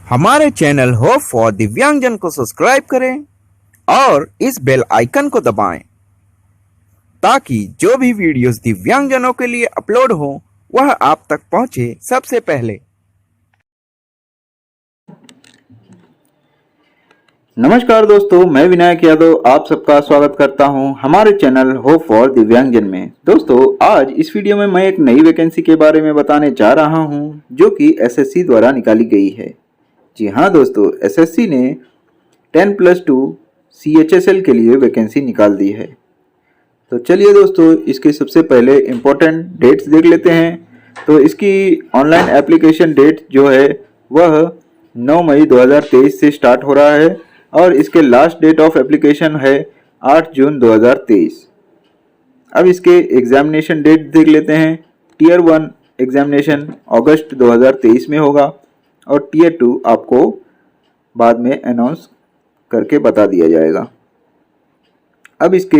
हमारे channel hope for दिव्यांगजन को सब्सक्राइब करें और इस बेल आइकन को दबाएं ताकि जो भी वीडियोस दिव्यांगजनों के लिए अपलोड हो वह आप तक पहुंचे सबसे पहले। नमस्कार दोस्तों, मैं विनायक यादव आप सबका स्वागत करता हूं हमारे चैनल होप फॉर दिव्यांगजन में। दोस्तों, आज इस वीडियो में मैं एक नई वैकेंसी के बारे में बताने जा रहा हूं जो कि एसएससी द्वारा निकाली गई है। जी हां दोस्तों, एसएससी ने 10+2 CHSL के लिए वैकेंसी निकाल दी है। तो चलिए दोस्तों, इसके सबसे पहले इम्पोर्टेंट डेट्स देख लेते हैं। तो इसकी ऑनलाइन एप्लीकेशन डेट जो है वह 9 मई 2023 से स्टार्ट हो रहा है और इसके लास्ट डेट ऑफ एप्लीकेशन है 8 जून 2023। अब इसके एग्जामिनेशन डेट देख लेते हैं। टीयर 1 एग्जामिनेशन अगस्त 2023 में होगा और टीयर 2 आपको बाद में अनाउंस करके बता दिया जाएगा। अब इसके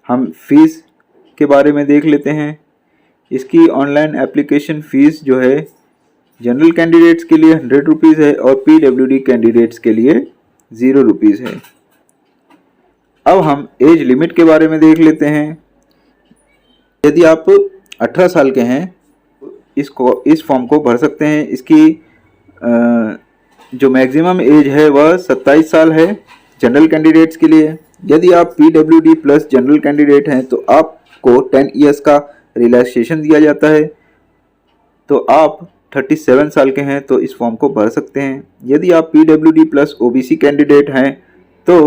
हम फीस के बारे में देख लेते हैं। इसकी ऑनलाइन एप्लीकेशन फ़ीस जो है जनरल कैंडिडेट्स के लिए 100 रुपीज़ है और PWD कैंडिडेट्स के लिए 0 रुपीज़ है। अब हम एज लिमिट के बारे में देख लेते हैं। यदि आप 18 साल के हैं इस फॉर्म को भर सकते हैं। इसकी जो मैक्सिमम एज है वह 27 साल है जनरल कैंडिडेट्स के लिए। यदि आप PWD प्लस जनरल कैंडिडेट हैं तो आपको 10 ईयर्स का रिलैक्सेशन दिया जाता है। तो आप 37 साल के हैं तो इस फॉर्म को भर सकते हैं। यदि आप PWD प्लस OBC कैंडिडेट हैं तो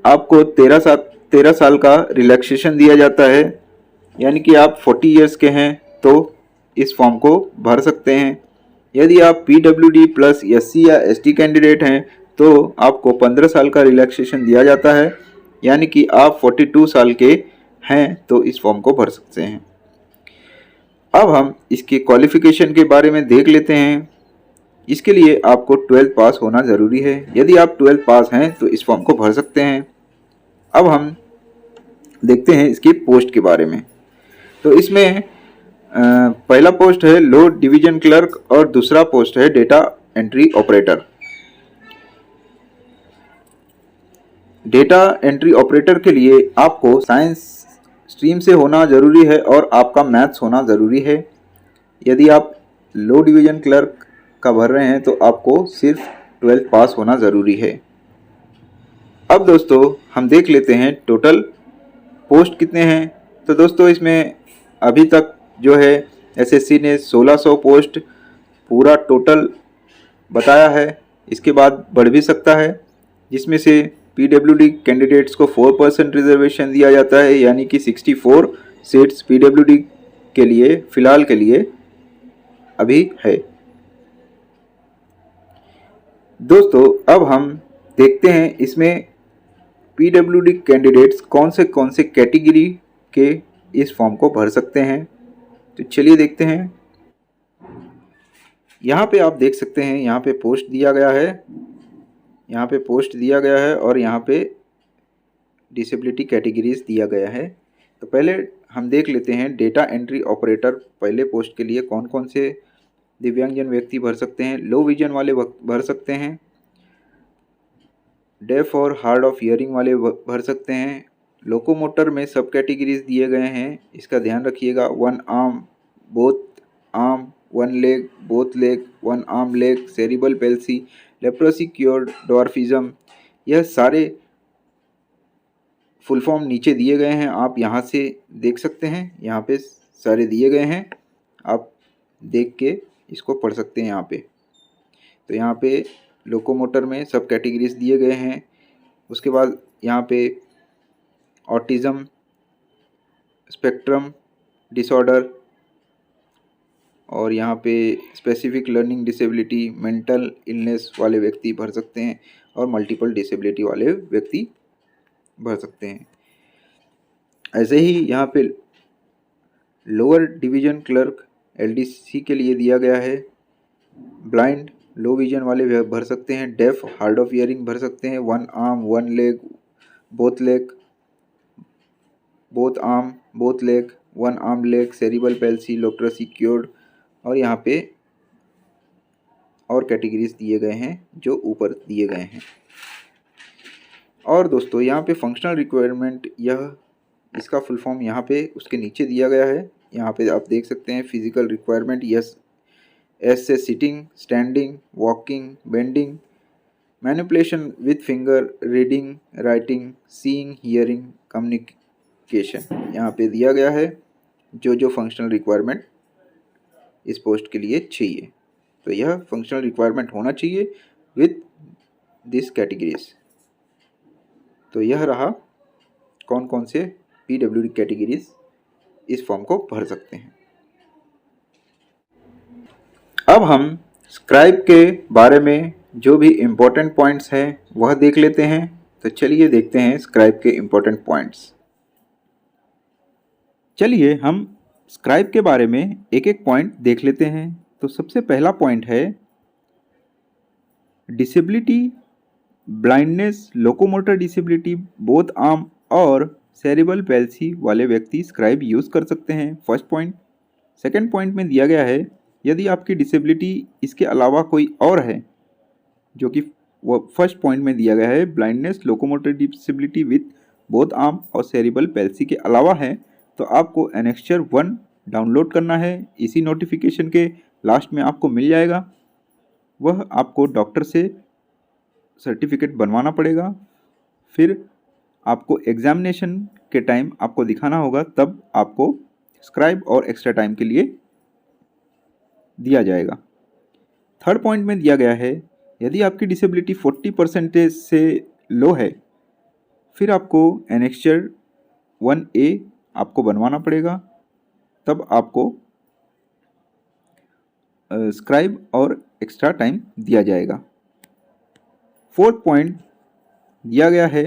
आपको 13 साल का रिलैक्सेशन दिया जाता है, यानी कि आप 40 ईयर्स के हैं तो इस फॉर्म को भर सकते हैं। यदि आप PWD प्लस SC या ST कैंडिडेट हैं तो आपको 15 साल का रिलैक्सेशन दिया जाता है, यानी कि आप 42 साल के हैं तो इस फॉर्म को भर सकते हैं। अब हम इसके क्वालिफिकेशन के बारे में देख लेते हैं। इसके लिए आपको 12th पास होना ज़रूरी है। यदि आप 12th पास हैं तो इस फॉर्म को भर सकते हैं। अब हम देखते हैं इसकी पोस्ट के बारे में। तो इसमें पहला पोस्ट है लो डिवीजन क्लर्क और दूसरा पोस्ट है data entry operator. Data entry operator के लिए आपको साइंस स्ट्रीम से होना ज़रूरी है और आपका मैथ्स होना ज़रूरी है। यदि आप लो डिवीजन क्लर्क का भर रहे हैं तो आपको सिर्फ 12th पास होना ज़रूरी है। अब दोस्तों हम देख लेते हैं टोटल पोस्ट कितने हैं। तो दोस्तों इसमें अभी तक जो है एसएससी ने 1600 पोस्ट पूरा टोटल बताया है। इसके बाद बढ़ भी सकता है, जिसमें से PWD कैंडिडेट्स को 4% रिजर्वेशन दिया जाता है, यानी कि 64 सीट्स PWD के लिए फ़िलहाल के लिए अभी है। दोस्तों अब हम देखते हैं इसमें PWD कैंडिडेट्स कौन से कैटेगरी के इस फॉर्म को भर सकते हैं। तो चलिए देखते हैं। यहाँ पे आप देख सकते हैं, यहाँ पे पोस्ट दिया गया है, यहाँ पे पोस्ट दिया गया है और यहाँ पे डिसेबिलिटी कैटेगरीज दिया गया है। तो पहले हम देख लेते हैं डेटा एंट्री ऑपरेटर पहले पोस्ट के लिए कौन कौन से दिव्यांगजन व्यक्ति भर सकते हैं। लो विजन वाले भर सकते हैं, डेफ और हार्ड ऑफ हियरिंग वाले भर सकते हैं। लोकोमोटर में सब कैटेगरीज दिए गए हैं, इसका ध्यान रखिएगा। 1 arm, both arm, 1 leg, both leg, 1 arm leg, cerebral palsy, leprosy cured, dwarfism, यह सारे फुल फॉर्म नीचे दिए गए हैं। आप यहाँ से देख सकते हैं, यहाँ पे सारे दिए गए हैं, आप देख के इसको पढ़ सकते हैं यहाँ पे। तो यहाँ पे लोकोमोटर में सब कैटेगरीज दिए गए हैं। उसके बाद यहाँ पे ऑटिज़म स्पेक्ट्रम डिसऑर्डर और यहाँ पे specific learning disability, mental illness वाले व्यक्ति भर सकते हैं और मल्टीपल डिसेबिलिटी वाले व्यक्ति भर सकते हैं। ऐसे ही यहाँ पे लोअर डिवीजन क्लर्क LDC के लिए दिया गया है। ब्लाइंड लो विजन वाले भर सकते हैं, डेफ हार्ड ऑफ हियरिंग भर सकते हैं, 1 arm, 1 leg, both leg, both arm, both leg, 1 arm leg, cerebral palsy, leprosy cured और यहाँ पे और कैटेगरीज दिए गए हैं जो ऊपर दिए गए हैं। और दोस्तों यहाँ पे फंक्शनल रिक्वायरमेंट, यह इसका फुल फॉर्म यहाँ पे उसके नीचे दिया गया है। यहाँ पे आप देख सकते हैं फिजिकल रिक्वायरमेंट, यस एस से sitting, standing, walking, bending, manipulation with finger, reading, writing, seeing, hearing, communication यहाँ पे दिया गया है जो जो फंक्शनल रिक्वायरमेंट इस पोस्ट के लिए चाहिए। तो यह फंक्शनल रिक्वायरमेंट होना चाहिए विथ दिस कैटेगरीज। तो यह रहा कौन कौन से PWD कैटेगरीज इस फॉर्म को भर सकते हैं। अब हम स्क्राइब के बारे में जो भी इम्पोर्टेंट पॉइंट्स हैं वह देख लेते हैं। तो चलिए देखते हैं स्क्राइब के इम्पोर्टेंट पॉइंट्स। चलिए हम स्क्राइब के बारे में एक एक पॉइंट देख लेते हैं। तो सबसे पहला पॉइंट है disability, blindness, locomotor disability, both arm और सेरिब्रल पैल्सी वाले व्यक्ति स्क्राइब यूज़ कर सकते हैं, फर्स्ट पॉइंट। सेकंड पॉइंट में दिया गया है यदि आपकी डिसेबिलिटी इसके अलावा कोई और है, जो कि वो फर्स्ट पॉइंट में दिया गया है blindness, locomotor disability with both arm और सेरिब्रल पैल्सी के अलावा है, तो आपको एनेक्स्चर 1 डाउनलोड करना है। इसी नोटिफिकेशन के लास्ट में आपको मिल जाएगा। वह आपको डॉक्टर से सर्टिफिकेट बनवाना पड़ेगा, फिर आपको एग्जामिनेशन के टाइम आपको दिखाना होगा, तब आपको स्क्राइब और एक्स्ट्रा टाइम के लिए दिया जाएगा। थर्ड पॉइंट में दिया गया है यदि आपकी डिसेबिलिटी 40% से लो है, फिर आपको एनेक्स्चर 1A आपको बनवाना पड़ेगा, तब आपको स्क्राइब और एक्स्ट्रा टाइम दिया जाएगा। फोर्थ पॉइंट दिया गया है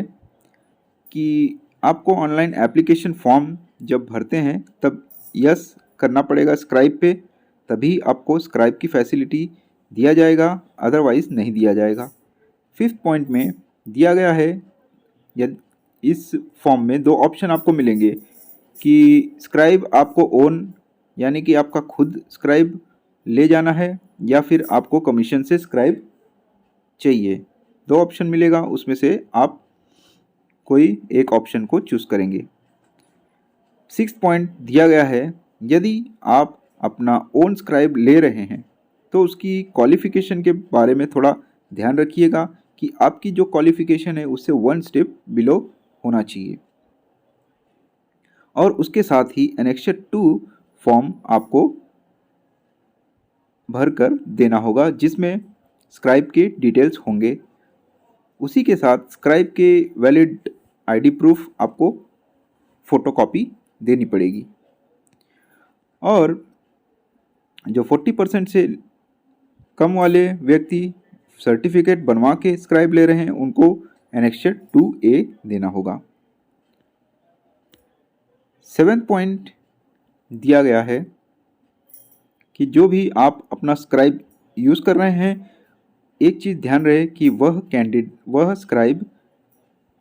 कि आपको ऑनलाइन एप्लीकेशन फॉर्म जब भरते हैं तब यस करना पड़ेगा स्क्राइब पे, तभी आपको स्क्राइब की फैसिलिटी दिया जाएगा, अदरवाइज़ नहीं दिया जाएगा। फिफ्थ पॉइंट में दिया गया है यदि इस फॉर्म में 2 ऑप्शन आपको मिलेंगे कि स्क्राइब आपको ओन यानी कि आपका खुद स्क्राइब ले जाना है या फिर आपको कमीशन से स्क्राइब चाहिए। 2 ऑप्शन मिलेगा, उसमें से आप कोई एक ऑप्शन को चूज़ करेंगे। सिक्स पॉइंट दिया गया है यदि आप अपना ओन स्क्राइब ले रहे हैं तो उसकी क्वालिफ़िकेशन के बारे में थोड़ा ध्यान रखिएगा कि आपकी जो क्वालिफ़िकेशन है उससे 1 स्टेप बिलो होना चाहिए। और उसके साथ ही एनेक्स्चर 2 फॉर्म आपको भर कर देना होगा जिसमें स्क्राइब के डिटेल्स होंगे। उसी के साथ स्क्राइब के वैलिड आईडी प्रूफ आपको फ़ोटोकॉपी देनी पड़ेगी। और जो 40% से कम वाले व्यक्ति सर्टिफिकेट बनवा के स्क्राइब ले रहे हैं उनको एनेक्स्चर 2A देना होगा। 7th पॉइंट दिया गया है कि जो भी आप अपना स्क्राइब यूज़ कर रहे हैं, एक चीज़ ध्यान रहे कि वह स्क्राइब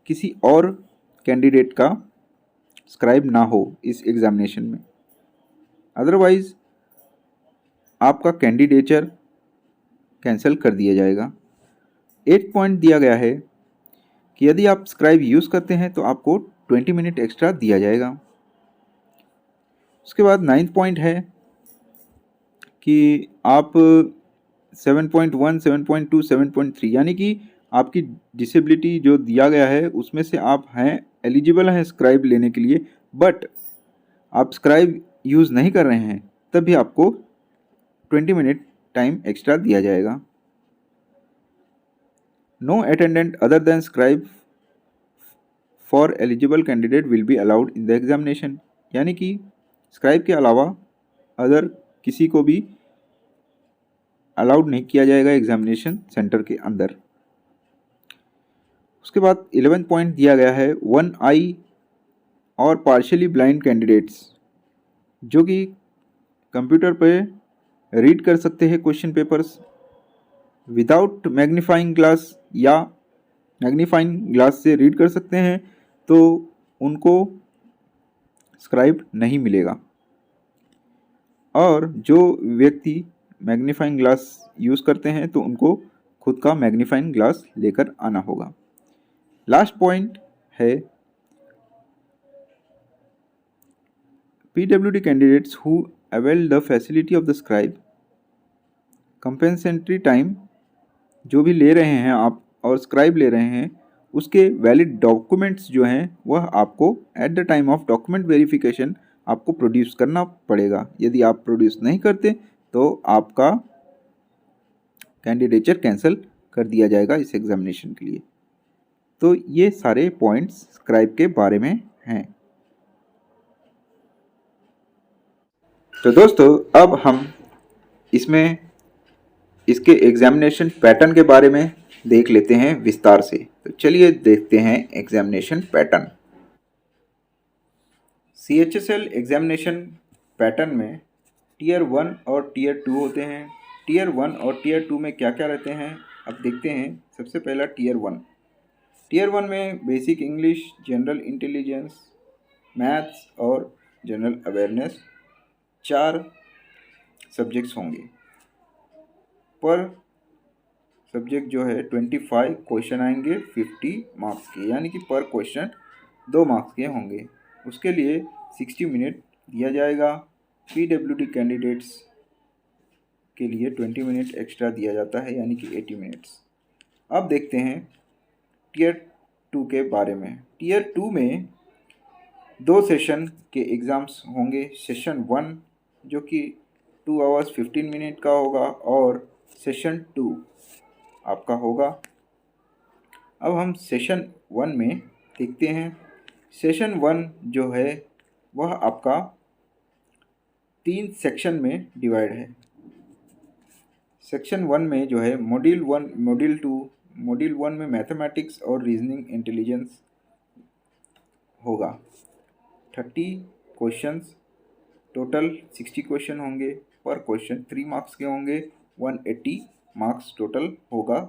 किसी और कैंडिडेट का स्क्राइब ना हो इस एग्ज़ामिनेशन में, अदरवाइज़ आपका कैंडिडेचर कैंसिल कर दिया जाएगा। 8th पॉइंट दिया गया है कि यदि आप स्क्राइब यूज़ करते हैं तो आपको 20 मिनट एक्स्ट्रा दिया जाएगा। उसके बाद 9th पॉइंट है कि आप 7.1, 7.2, 7.3 यानी कि आपकी डिसेबिलिटी जो दिया गया है उसमें से आप हैं एलिजिबल हैं स्क्राइब लेने के लिए, बट आप स्क्राइब यूज़ नहीं कर रहे हैं, तब भी आपको 20 मिनट टाइम एक्स्ट्रा दिया जाएगा। No attendant other than scribe for eligible candidate will be allowed in the examination, यानी कि स्क्राइब के अलावा अदर किसी को भी अलाउड नहीं किया जाएगा एग्जामिनेशन सेंटर के अंदर। उसके बाद 11th पॉइंट दिया गया है 1 आई और पार्शियली ब्लाइंड कैंडिडेट्स जो कि कंप्यूटर पे रीड कर सकते हैं question papers without magnifying glass या मैग्नीफाइंग ग्लास से रीड कर सकते हैं, तो उनको स्क्राइब नहीं मिलेगा। और जो व्यक्ति मैग्नीफाइंग ग्लास यूज़ करते हैं तो उनको खुद का मैग्नीफाइंग ग्लास लेकर आना होगा। लास्ट पॉइंट है PWD candidates who avail the facility of the scribe, compensatory time जो भी ले रहे हैं आप और स्क्राइब ले रहे हैं उसके वैलिड डॉक्यूमेंट्स जो हैं वह आपको at the time of document verification आपको प्रोड्यूस करना पड़ेगा। यदि आप प्रोड्यूस नहीं करते तो आपका कैंडिडेचर कैंसिल कर दिया जाएगा इस एग्जामिनेशन के लिए। तो ये सारे पॉइंट्स स्क्राइब के बारे में हैं। तो दोस्तों अब हम इसमें इसके एग्जामिनेशन पैटर्न के बारे में देख लेते हैं विस्तार से। तो चलिए देखते हैं examination pattern. CHSL examination pattern में टीयर 1 और टीयर 2 होते हैं। टीयर 1 और टीयर 2 में क्या क्या रहते हैं अब देखते हैं। सबसे पहला टीयर 1। टीयर 1 में basic English, general intelligence, maths और जनरल अवेयरनेस 4 सब्जेक्ट्स होंगे। पर सब्जेक्ट जो है 25 क्वेश्चन आएंगे 50 मार्क्स के, यानी कि पर क्वेश्चन 2 मार्क्स के होंगे। उसके लिए 60 मिनट दिया जाएगा। PWD कैंडिडेट्स के लिए 20 मिनट एक्स्ट्रा दिया जाता है, यानी कि 80 मिनट्स। अब देखते हैं टीयर 2 के बारे में। टीयर 2 में 2 सेशन के एग्ज़ाम्स होंगे। सेशन 1 जो कि 2 आवर्स 15 मिनट का होगा और सेशन 2 आपका होगा। अब हम सेशन 1 में देखते हैं। सेशन 1 जो है वह आपका 3 सेक्शन में डिवाइड है। सेक्शन 1 में जो है मॉड्यूल 1, मॉड्यूल 2, मॉड्यूल 1 में मैथमेटिक्स और रीजनिंग इंटेलिजेंस होगा। 30 क्वेश्चंस, टोटल 60 क्वेश्चन होंगे। पर क्वेश्चन 3 मार्क्स के होंगे। 180 मार्क्स टोटल होगा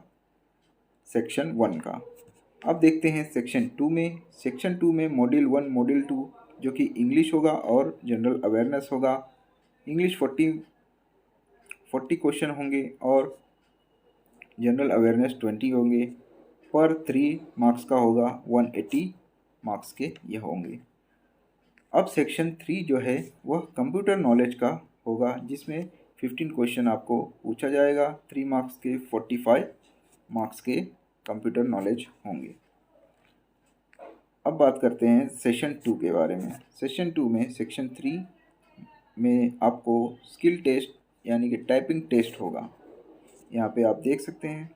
सेक्शन 1 का। अब देखते हैं सेक्शन 2 में। सेक्शन 2 में मॉड्यूल 1, मॉड्यूल 2 जो कि इंग्लिश होगा और जनरल अवेयरनेस होगा। इंग्लिश 40 क्वेश्चन होंगे और जनरल अवेयरनेस 20 होंगे। पर 3 मार्क्स का होगा, 180 मार्क्स के ये होंगे। अब सेक्शन 3 जो है वह कंप्यूटर नॉलेज का होगा, जिसमें 15 क्वेश्चन आपको पूछा जाएगा। 3 मार्क्स के 45 मार्क्स के कंप्यूटर नॉलेज होंगे। अब बात करते हैं सेशन 2 के बारे में। सेशन 2 में सेक्शन 3 में आपको स्किल टेस्ट यानी कि टाइपिंग टेस्ट होगा। यहाँ पे आप देख सकते हैं,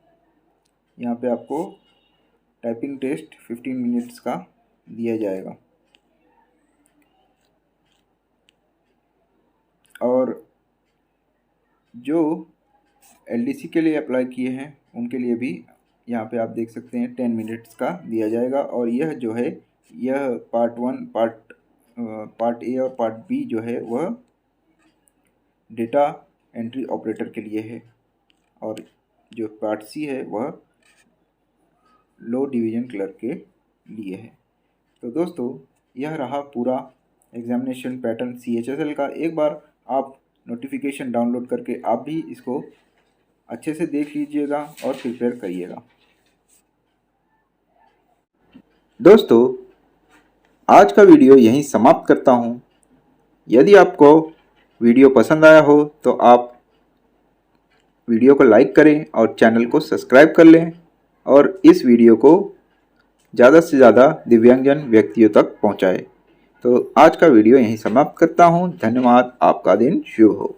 यहाँ पे आपको टाइपिंग टेस्ट 15 मिनट्स का दिया जाएगा। और जो LDC के लिए अप्लाई किए हैं उनके लिए भी यहाँ पे आप देख सकते हैं 10 मिनट्स का दिया जाएगा। और यह जो है यह पार्ट 1, पार्ट A और पार्ट B जो है वह डेटा एंट्री ऑपरेटर के लिए है और जो पार्ट C है वह लो डिवीज़न क्लर्क के लिए है। तो दोस्तों यह रहा पूरा एग्जामिनेशन पैटर्न CHSL का। एक बार आप नोटिफिकेशन डाउनलोड करके आप भी इसको अच्छे से देख लीजिएगा और प्रिपेयर करिएगा। दोस्तों आज का वीडियो यहीं समाप्त करता हूँ। यदि आपको वीडियो पसंद आया हो तो आप वीडियो को लाइक करें और चैनल को सब्सक्राइब कर लें और इस वीडियो को ज़्यादा से ज़्यादा दिव्यांगजन व्यक्तियों तक पहुँचाएं। तो आज का वीडियो यहीं समाप्त करता हूँ। धन्यवाद। आपका दिन शुभ हो।